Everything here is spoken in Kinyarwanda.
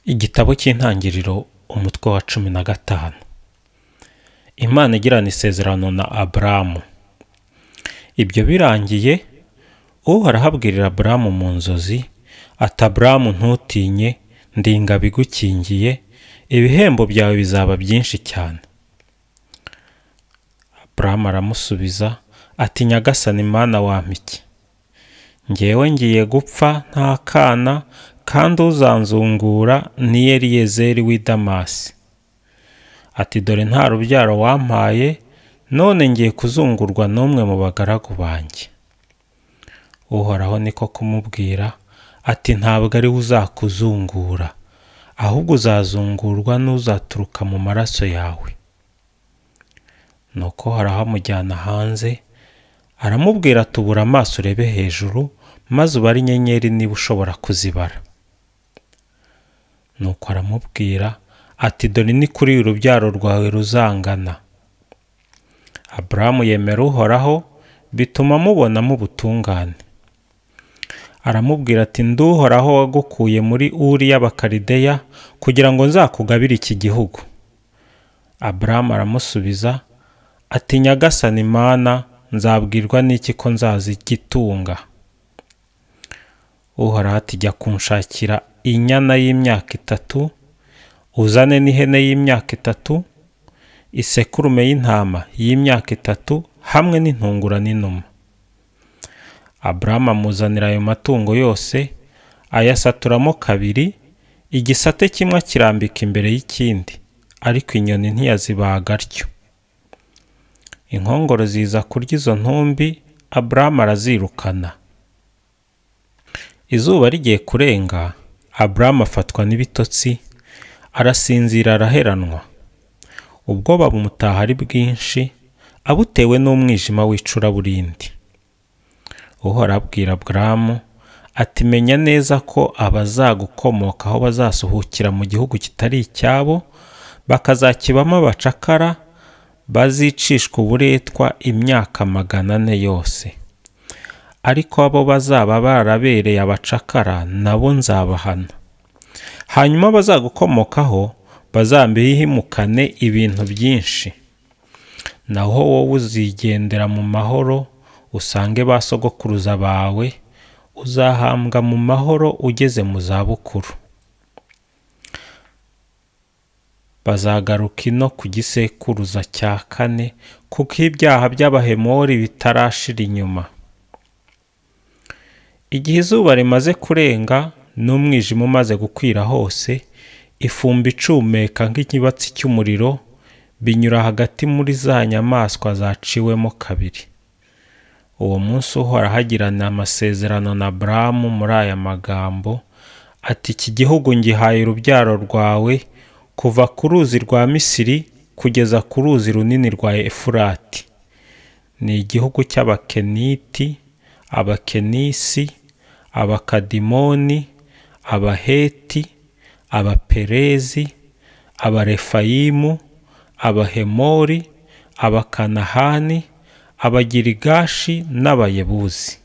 Igitabo cy'intangiriro umutwe wa 15. Imana igirana isezerano na Aburamu. Ibyo birangiye, Uhoraho abwirira Aburamu mu nzozi ati, Aburamu ntutinye, ndi ingabo igukingiye, ibihembo byawe bizaba byinshi cyane. Aburamu aramusubiza ati, Nyagasani Mana wampa iki? Njyewe ngiye gupfa nta kana, kandi uzanzungura ni Eliyezeri w'i Damasi. Ati, dore nta rubyaro wampaye, none ngiye kuzungurwa n'umwe mu bagaragu banjye. Uhoraho niko kumubwira ati, ntabwo ari we uzakuzungura, ahubwo uzazungurwa n'uzaturuka mu maraso yawe. Nuko Uhoraho amujyana hanze, aramubwira ati, ubura amaso urebe hejuru, maze ubare inyenyeri niba ushobora kuzibara. Nuko aramubwira ati, dore ni kuri urubyaro rwawe ruzangana. Aburamu yemera Uhoraho, bituma amubonamo ubutungane. Aramubwira ati, ndi Uhoraho wagukuye muri Uri y'Abakalideya kugira ngo nzakugabire iki gihugu. Aburamu aramusubiza ati, Nyagasani Mana, nzabwirwa n'iki ko nzazigitunga? Uhoraho ati, jya kunshakira inyana y'imyaka 3, uzane n'ihene y'imyaka 3, isekurume y'intama y'imyaka 3, hamwe n'intungura n'inuma. Aburamu amuzanira ayo matungo yose, ayasaturamo kabiri, igisate kimwe kirambika imbere y'ikindi, ariko inyoni ntiyazibaga atyo. Inkongoro ziza kurya izo ntumbi, Aburamu arazirukana. Izuba rigiye kurenga, Aburamu afatwa n'ibitotsi, arasinzira araheranwa. Ubwoba bumutaha ari bwinshi, abutewe n'umwijima w'icuraburindi. Uhoraho abwira Aburamu ati, menya neza ko abazagukomokaho bazasuhukira mu gihugu kitari icyabo, bakazakibamo abacakara, bazicishwa uburetwa imyaka 400 yose. Ariko abo bazaba barabereye abacakara nabo nzabahana. Hanyuma bazagukomokaho bazambihimukane ibintu byinshi. Naho wowe uzigendera mu mahoro, usange ba sogokuruza bawe, uzahambwa mu mahoro ugeze mu zabukuru. Bazagaruka ino ku gisekuruza cya 4, kuko ibyaha by'Abahemori bitarashira inyuma. Igihe izuba rimaze kurenga n'umwijima umaze gukwira hose, ifumbi icumeka nk'ikibatsi cy'umuriro, binyura hagati muri za nyamaswa zaciwemo kabiri. Uwo munsi Uhoraho agirana amasezerano na Aburamu muri aya magambo ati, iki gihugu ngihaye urubyaro rwawe, kuva ku ruzi rwa Misiri kugeza ku ruzi runini rwa Efurati. Ni igihugu cy'Abakeniti, Abakenisi, Abakadimoni, Abaheti, Abaperezi, Abarefayimu, Abahemori, Abakanahani, Abagirigashi n'Abayebuzi.